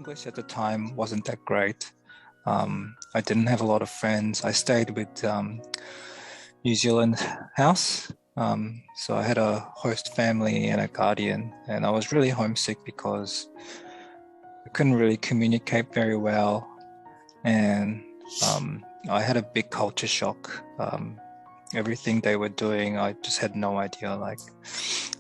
English at the time wasn't that great. I didn't have a lot of friends. I stayed with New Zealand house. So I had a host family and a guardian, and I was really homesick because I couldn't really communicate very well. And I had a big culture shock. Everything they were doing, I just had no idea. Like,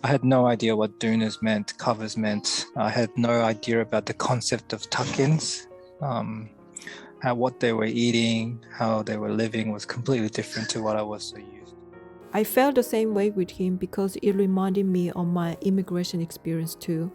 I had no idea what doonas meant, covers meant. I had no idea about the concept of tuck-ins. What they were eating, how they were living was completely different to what I was so used to. I felt the same way with him because it reminded me of my immigration experience too.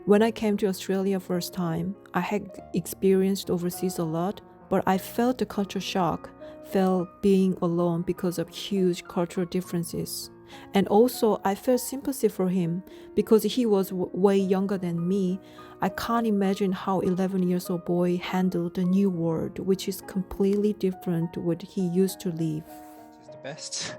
When I came to Australia first time, I had experienced overseas a lot, but I felt the culture shock, felt being alone because of huge cultural differences. And also, I felt sympathy for him because he was way younger than me. I can't imagine how 11 years old boy handled the new world, which is completely different to what he used to live. Which is the best.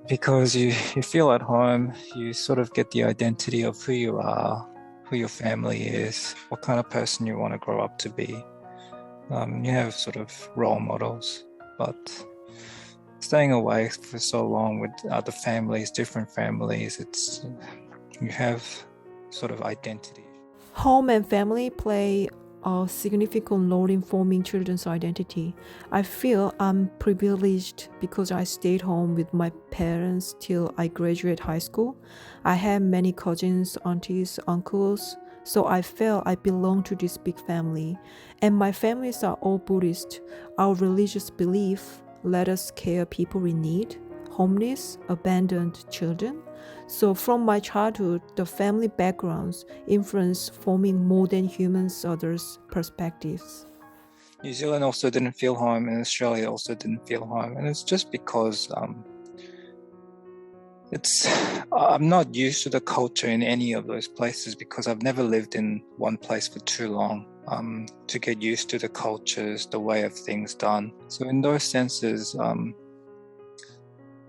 Because you feel at home, you sort of get the identity of who you are, who your family is, what kind of person you want to grow up to be. You have sort of role models, but staying away for so long with other families, different families, you have sort of identity. Home and family play a significant role in forming children's identity. I feel I'm privileged because I stayed home with my parents till I graduated high school. I have many cousins, aunties, uncles, so I felt I belong to this big family. And my families are all Buddhist. Our religious belief let us care people in need, homeless, abandoned children. So from my childhood, the family backgrounds influence forming more than humans others' perspectives. New Zealand also didn't feel home, and Australia also didn't feel home, and it's just because I'm not used to the culture in any of those places because I've never lived in one place for too long to get used to the cultures, the way of things done. So in those senses,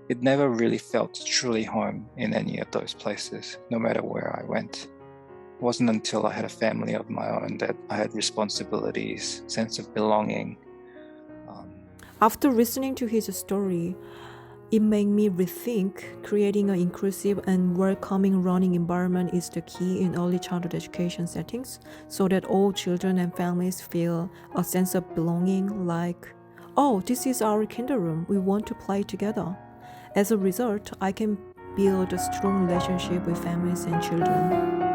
it never really felt truly home in any of those places, no matter where I went. It wasn't until I had a family of my own that I had responsibilities, sense of belonging. After listening to his story, it made me rethink creating an inclusive and welcoming learning environment is the key in early childhood education settings so that all children and families feel a sense of belonging like, oh, this is our kindergarten, we want to play together. As a result, I can build a strong relationship with families and children.